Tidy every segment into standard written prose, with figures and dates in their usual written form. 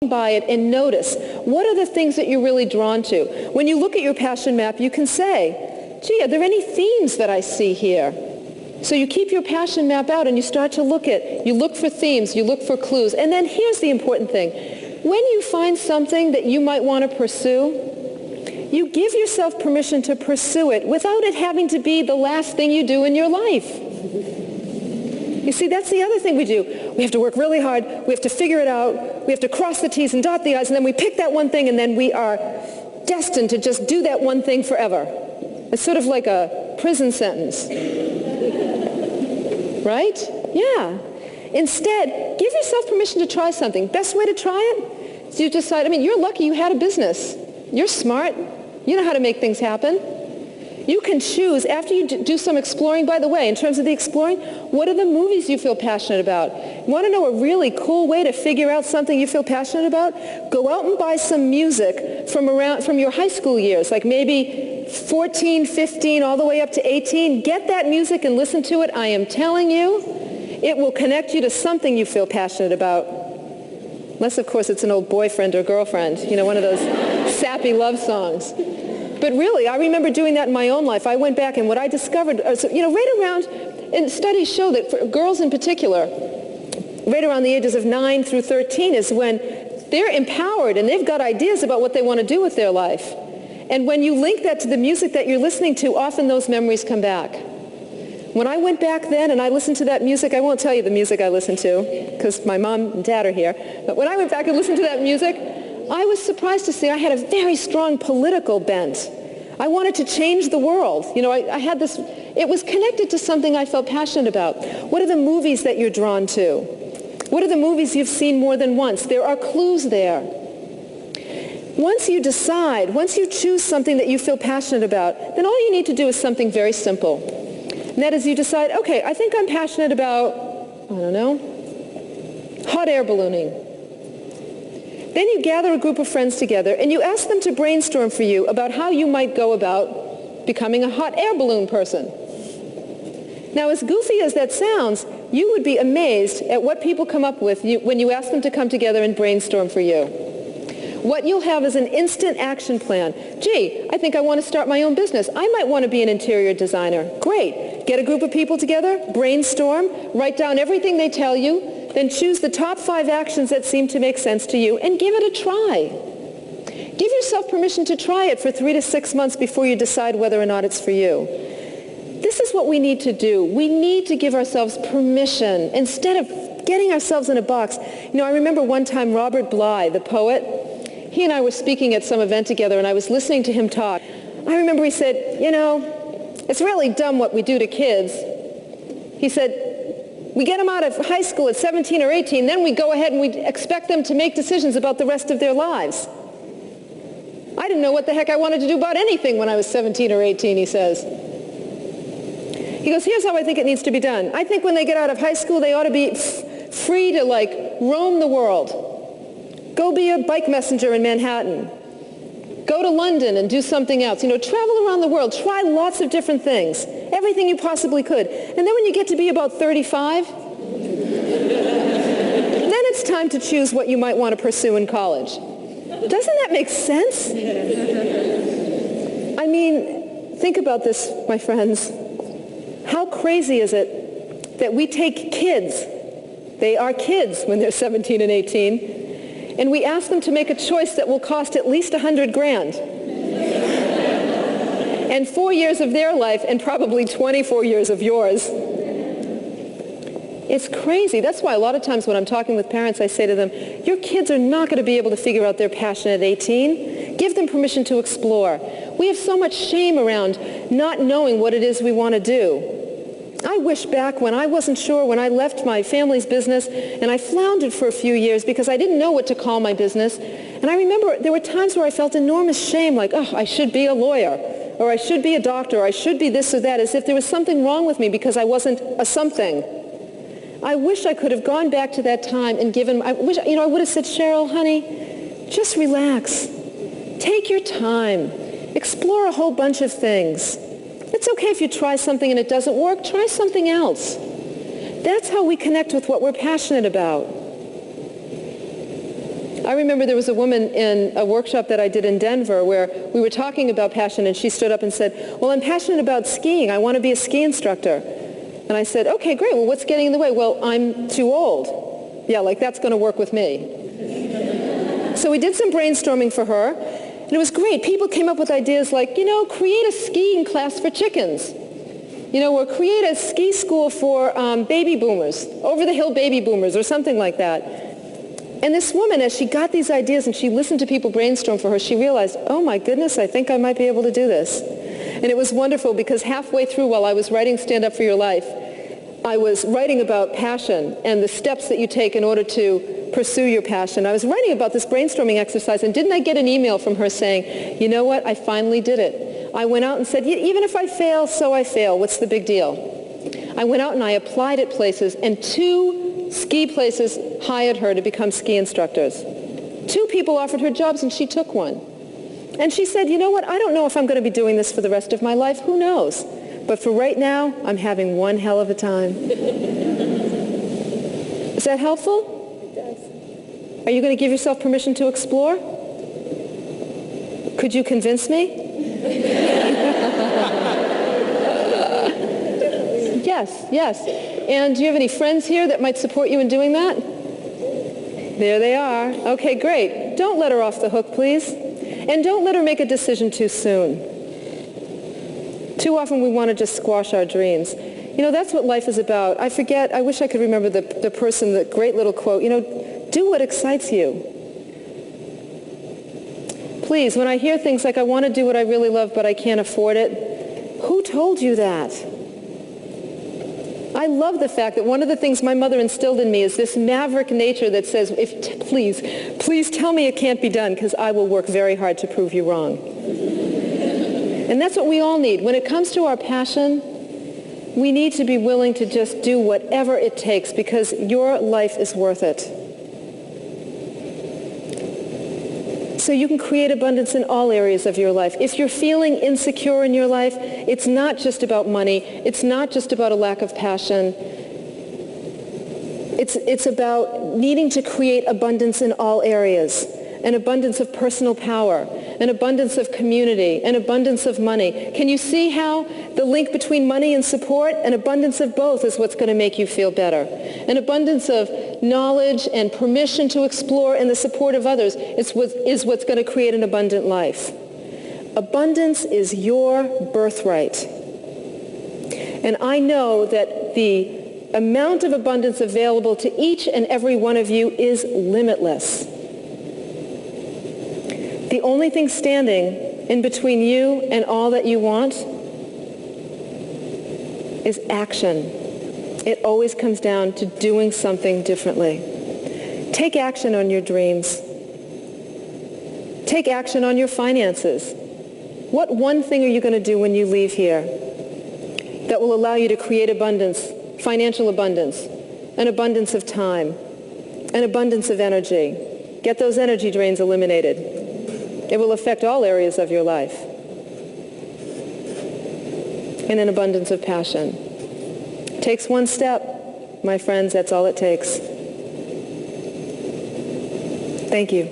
by it and notice, what are the things that you're really drawn to? When you look at your passion map, you can say, gee, are there any themes that I see here? So you keep your passion map out and you start to you look for themes, you look for clues. And then here's the important thing. When you find something that you might want to pursue, you give yourself permission to pursue it without it having to be the last thing you do in your life. You see, that's the other thing we do. We have to work really hard. We have to figure it out. We have to cross the T's and dot the I's, and then we pick that one thing, and then we are destined to just do that one thing forever. It's sort of like a prison sentence. Right? Yeah. Instead, give yourself permission to try something. Best way to try it is you decide, you're lucky you had a business. You're smart. You know how to make things happen. You can choose, after you do some exploring, by the way, in terms of the exploring, what are the movies you feel passionate about? Want to know a really cool way to figure out something you feel passionate about? Go out and buy some music from your high school years, like maybe 14, 15, all the way up to 18. Get that music and listen to it. I am telling you, it will connect you to something you feel passionate about. Unless, of course, it's an old boyfriend or girlfriend, one of those sappy love songs. But really, I remember doing that in my own life. I went back and what I discovered, right around, and studies show that for girls in particular, right around the ages of 9 through 13 is when they're empowered and they've got ideas about what they want to do with their life. And when you link that to the music that you're listening to, often those memories come back. When I went back then and I listened to that music, I won't tell you the music I listened to because my mom and dad are here, but when I went back and listened to that music, I was surprised to see I had a very strong political bent. I wanted to change the world. I had this, it was connected to something I felt passionate about. What are the movies that you're drawn to? What are the movies you've seen more than once? There are clues there. Once you decide, once you choose something that you feel passionate about, then all you need to do is something very simple. And that is you decide, okay, I think I'm passionate about, hot air ballooning. Then you gather a group of friends together and you ask them to brainstorm for you about how you might go about becoming a hot air balloon person. Now, as goofy as that sounds, you would be amazed at what people come up with when you ask them to come together and brainstorm for you. What you'll have is an instant action plan. Gee, I think I want to start my own business. I might want to be an interior designer. Great. Get a group of people together, brainstorm, write down everything they tell you, then choose the top 5 actions that seem to make sense to you and give it a try. Give yourself permission to try it for 3 to 6 months before you decide whether or not it's for you. This is what we need to do. We need to give ourselves permission instead of getting ourselves in a box. I remember one time Robert Bly, the poet, he and I were speaking at some event together and I was listening to him talk. I remember he said, it's really dumb what we do to kids. He said, we get them out of high school at 17 or 18, then we go ahead and we expect them to make decisions about the rest of their lives. I didn't know what the heck I wanted to do about anything when I was 17 or 18, he says. He goes, here's how I think it needs to be done. I think when they get out of high school, they ought to be free to roam the world. Go be a bike messenger in Manhattan. Go to London and do something else. Travel around the world. Try lots of different things. Everything you possibly could. And then when you get to be about 35, then it's time to choose what you might want to pursue in college. Doesn't that make sense? Think about this, my friends. How crazy is it that we take kids, they are kids when they're 17 and 18, and we ask them to make a choice that will cost at least $100,000. And 4 years of their life and probably 24 years of yours. It's crazy. That's why a lot of times when I'm talking with parents, I say to them, your kids are not going to be able to figure out their passion at 18. Give them permission to explore. We have so much shame around not knowing what it is we want to do. I wish back when I wasn't sure, when I left my family's business and I floundered for a few years because I didn't know what to call my business. And I remember there were times where I felt enormous shame, like, I should be a lawyer, or I should be a doctor, or I should be this or that, as if there was something wrong with me because I wasn't a something. I wish I could have gone back to that time and I would have said, Cheryl, honey, just relax. Take your time. Explore a whole bunch of things. It's okay if you try something and it doesn't work. Try something else. That's how we connect with what we're passionate about. I remember there was a woman in a workshop that I did in Denver where we were talking about passion, and she stood up and said, well, I'm passionate about skiing. I want to be a ski instructor. And I said, okay, great. Well, what's getting in the way? Well, I'm too old. Yeah, like that's going to work with me. So we did some brainstorming for her, and it was great. People came up with ideas like, create a skiing class for chickens. Or create a ski school for baby boomers, over-the-hill baby boomers, or something like that. And this woman, as she got these ideas and she listened to people brainstorm for her, she realized, oh my goodness, I think I might be able to do this. And it was wonderful because halfway through, while I was writing Stand Up for Your Life, I was writing about passion and the steps that you take in order to pursue your passion. I was writing about this brainstorming exercise, and didn't I get an email from her saying, you know what, I finally did it. I went out and said, even if I fail, so I fail. What's the big deal? I went out and I applied at places, and 2 ski places hired her to become ski instructors. 2 people offered her jobs, and she took one. And she said, you know what, I don't know if I'm going to be doing this for the rest of my life. Who knows? But for right now, I'm having one hell of a time. Is that helpful? It does. Are you going to give yourself permission to explore? Could you convince me? Yes. And do you have any friends here that might support you in doing that? There they are. Okay, great. Don't let her off the hook, please. And don't let her make a decision too soon. Too often we want to just squash our dreams. That's what life is about. I wish I could remember the great little quote, do what excites you. Please, when I hear things like, I want to do what I really love, but I can't afford it, who told you that? I love the fact that one of the things my mother instilled in me is this maverick nature that says, please tell me it can't be done, because I will work very hard to prove you wrong. And that's what we all need. When it comes to our passion, we need to be willing to just do whatever it takes, because your life is worth it. So you can create abundance in all areas of your life. If you're feeling insecure in your life, it's not just about money. It's not just about a lack of passion. It's about needing to create abundance in all areas. An abundance of personal power, an abundance of community, an abundance of money. Can you see how the link between money and support? An abundance of both is what's going to make you feel better. An abundance of knowledge and permission to explore and the support of others is what's going to create an abundant life. Abundance is your birthright. And I know that the amount of abundance available to each and every one of you is limitless. The only thing standing in between you and all that you want is action. It always comes down to doing something differently. Take action on your dreams. Take action on your finances. What one thing are you going to do when you leave here that will allow you to create abundance, financial abundance, an abundance of time, an abundance of energy? Get those energy drains eliminated. It will affect all areas of your life. And an abundance of passion. It takes one step, my friends, that's all it takes. Thank you.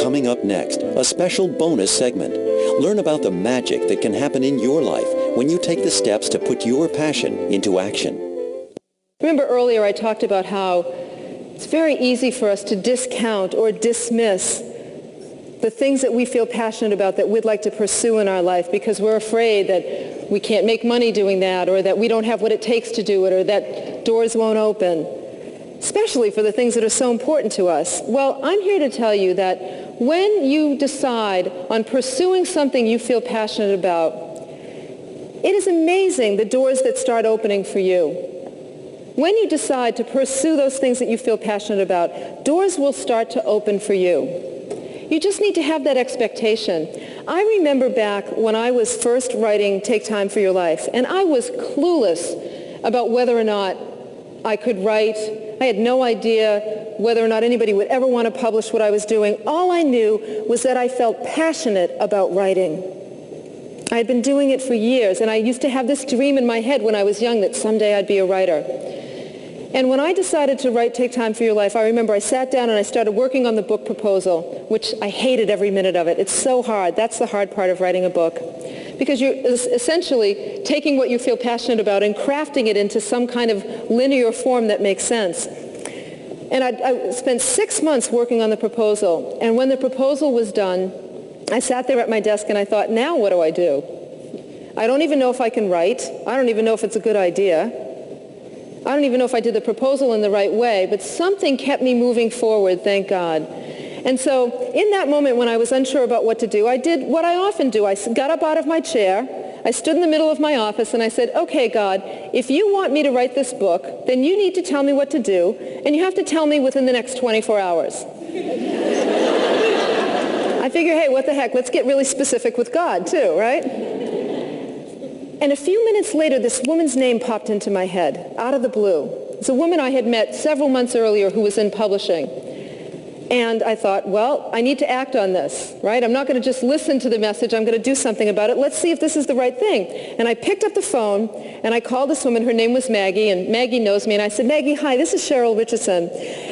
Coming up next, a special bonus segment. Learn about the magic that can happen in your life when you take the steps to put your passion into action. Remember earlier I talked about how it's very easy for us to discount or dismiss the things that we feel passionate about that we'd like to pursue in our life because we're afraid that we can't make money doing that, or that we don't have what it takes to do it, or that doors won't open, especially for the things that are so important to us. Well, I'm here to tell you that when you decide on pursuing something you feel passionate about, it is amazing the doors that start opening for you. When you decide to pursue those things that you feel passionate about, doors will start to open for you. You just need to have that expectation. I remember back when I was first writing Take Time for Your Life, and I was clueless about whether or not I could write. I had no idea whether or not anybody would ever want to publish what I was doing. All I knew was that I felt passionate about writing. I had been doing it for years, and I used to have this dream in my head when I was young that someday I'd be a writer. And when I decided to write Take Time for Your Life, I remember I sat down and I started working on the book proposal, which I hated every minute of it. It's so hard. That's the hard part of writing a book. Because you're essentially taking what you feel passionate about and crafting it into some kind of linear form that makes sense. And I spent 6 months working on the proposal. And when the proposal was done, I sat there at my desk and I thought, now what do I do? I don't even know if I can write. I don't even know if it's a good idea. I don't even know if I did the proposal in the right way, but something kept me moving forward, thank God. And so in that moment when I was unsure about what to do, I did what I often do. I got up out of my chair, I stood in the middle of my office, and I said, okay, God, if you want me to write this book, then you need to tell me what to do, and you have to tell me within the next 24 hours. I figure, hey, what the heck, let's get really specific with God too, right? And a few minutes later, this woman's name popped into my head, out of the blue. It's a woman I had met several months earlier who was in publishing. And I thought, well, I need to act on this, right? I'm not going to just listen to the message. I'm going to do something about it. Let's see if this is the right thing. And I picked up the phone, and I called this woman. Her name was Maggie, and Maggie knows me. And I said, Maggie, hi, this is Cheryl Richardson.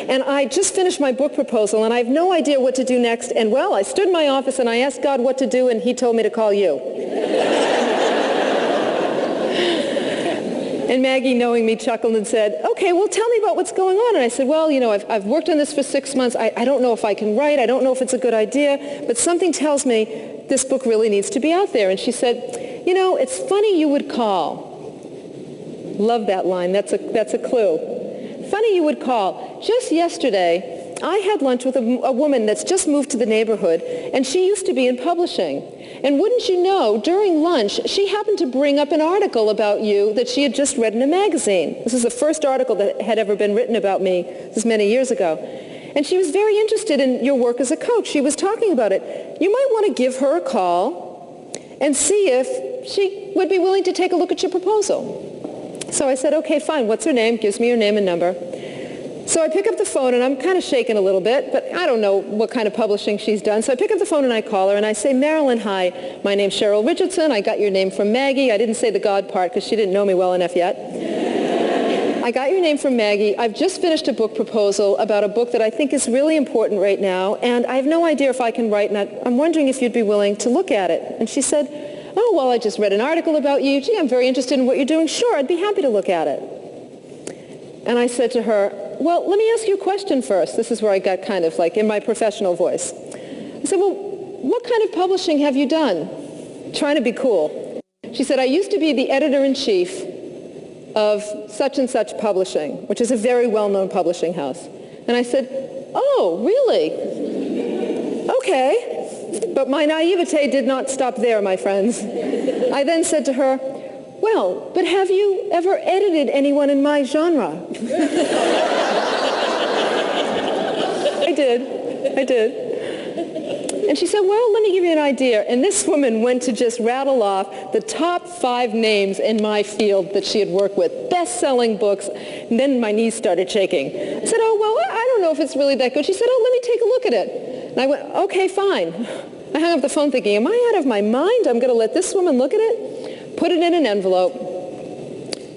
And I just finished my book proposal, and I have no idea what to do next. And, well, I stood in my office, and I asked God what to do, and he told me to call you. And Maggie, knowing me, chuckled and said, okay, well, tell me about what's going on. And I said, well, you know, I've worked on this for 6 months. I don't know if I can write. I don't know if it's a good idea. But something tells me this book really needs to be out there. And she said, you know, it's funny you would call. Love that line. That's a clue. Funny you would call. Just yesterday, I had lunch with a woman that's just moved to the neighborhood, and she used to be in publishing. And wouldn't you know, during lunch, she happened to bring up an article about you that she had just read in a magazine. This is the first article that had ever been written about me. This is many years ago. And she was very interested in your work as a coach. She was talking about it. You might want to give her a call and see if she would be willing to take a look at your proposal. So I said, okay, fine. What's her name? Gives me her name and number. So I pick up the phone, and I'm kind of shaking a little bit, but I don't know what kind of publishing she's done. So I pick up the phone, and I call her, and I say, Marilyn, hi. My name's Cheryl Richardson. I got your name from Maggie. I didn't say the God part because she didn't know me well enough yet. I got your name from Maggie. I've just finished a book proposal about a book that I think is really important right now, and I have no idea if I can write, and I'm wondering if you'd be willing to look at it. And she said, oh, well, I just read an article about you. Gee, I'm very interested in what you're doing. Sure, I'd be happy to look at it. And I said to her, well, let me ask you a question first. This is where I got kind of like in my professional voice. I said, well, what kind of publishing have you done? Trying to be cool. She said, I used to be the editor-in-chief of such and such publishing, which is a very well-known publishing house. And I said, oh, really? Okay. But my naivete did not stop there, my friends. I then said to her, well, but have you ever edited anyone in my genre? I did. And she said, well, let me give you an idea. And this woman went to just rattle off the top 5 names in my field that she had worked with, best-selling books. And then my knees started shaking. I said, oh, well, I don't know if it's really that good. She said, oh, let me take a look at it. And I went, okay, fine. I hung up the phone thinking, am I out of my mind? I'm going to let this woman look at it? Put it in an envelope,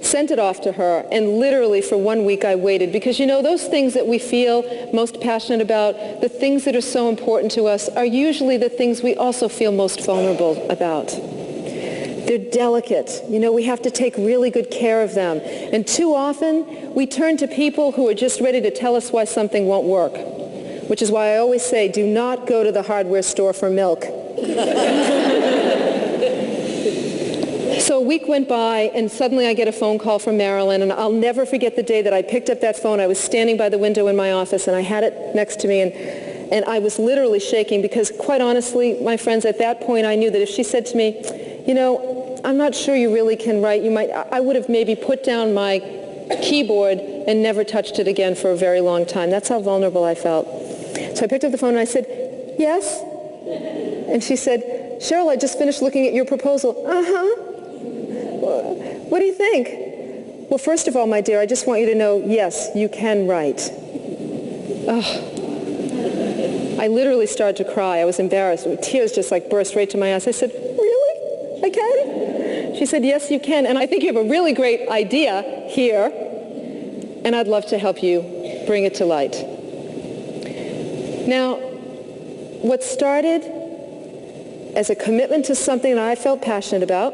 sent it off to her, and literally for 1 week I waited because, you know, those things that we feel most passionate about, the things that are so important to us are usually the things we also feel most vulnerable about. They're delicate. You know, we have to take really good care of them. And too often we turn to people who are just ready to tell us why something won't work, which is why I always say, do not go to the hardware store for milk. So a week went by, and suddenly I get a phone call from Marilyn, and I'll never forget the day that I picked up that phone. I was standing by the window in my office, and I had it next to me, and I was literally shaking because, quite honestly, my friends, at that point I knew that if she said to me, you know, I'm not sure you really can write, I would have maybe put down my keyboard and never touched it again for a very long time. That's how vulnerable I felt. So I picked up the phone, and I said, yes? And she said, Cheryl, I just finished looking at your proposal. Uh-huh. What do you think? Well, first of all, my dear, I just want you to know, yes, you can write. I literally started to cry. I was embarrassed. Tears just like burst right to my eyes. I said, really? I can? She said, yes, you can. And I think you have a really great idea here, and I'd love to help you bring it to light. Now, what started as a commitment to something that I felt passionate about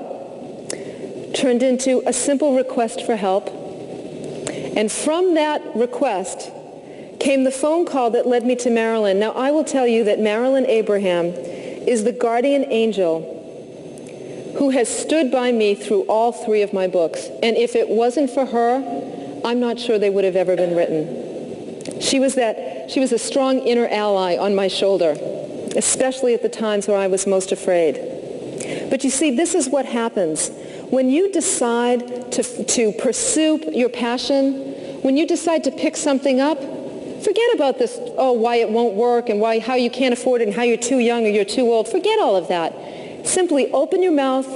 turned into a simple request for help. And from that request came the phone call that led me to Marilyn. Now, I will tell you that Marilyn Abraham is the guardian angel who has stood by me through all 3 of my books. And if it wasn't for her, I'm not sure they would have ever been written. She was a strong inner ally on my shoulder, especially at the times where I was most afraid. But you see, this is what happens. When you decide to pursue your passion, when you decide to pick something up, forget about this, why it won't work and how you can't afford it and how you're too young or you're too old. Forget all of that. Simply open your mouth,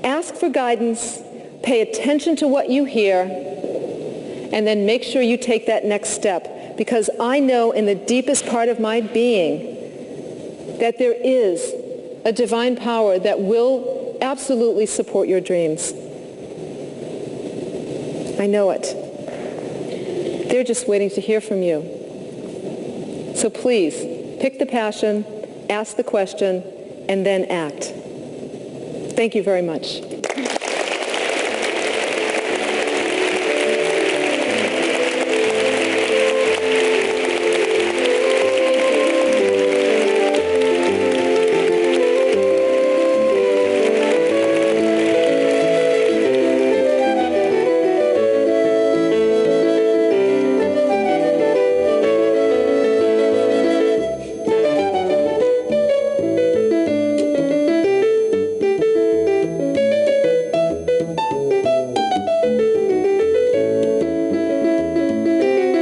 ask for guidance, pay attention to what you hear, and then make sure you take that next step. Because I know in the deepest part of my being that there is a divine power that will absolutely support your dreams. I know it. They're just waiting to hear from you. So please, pick the passion, ask the question, and then act. Thank you very much.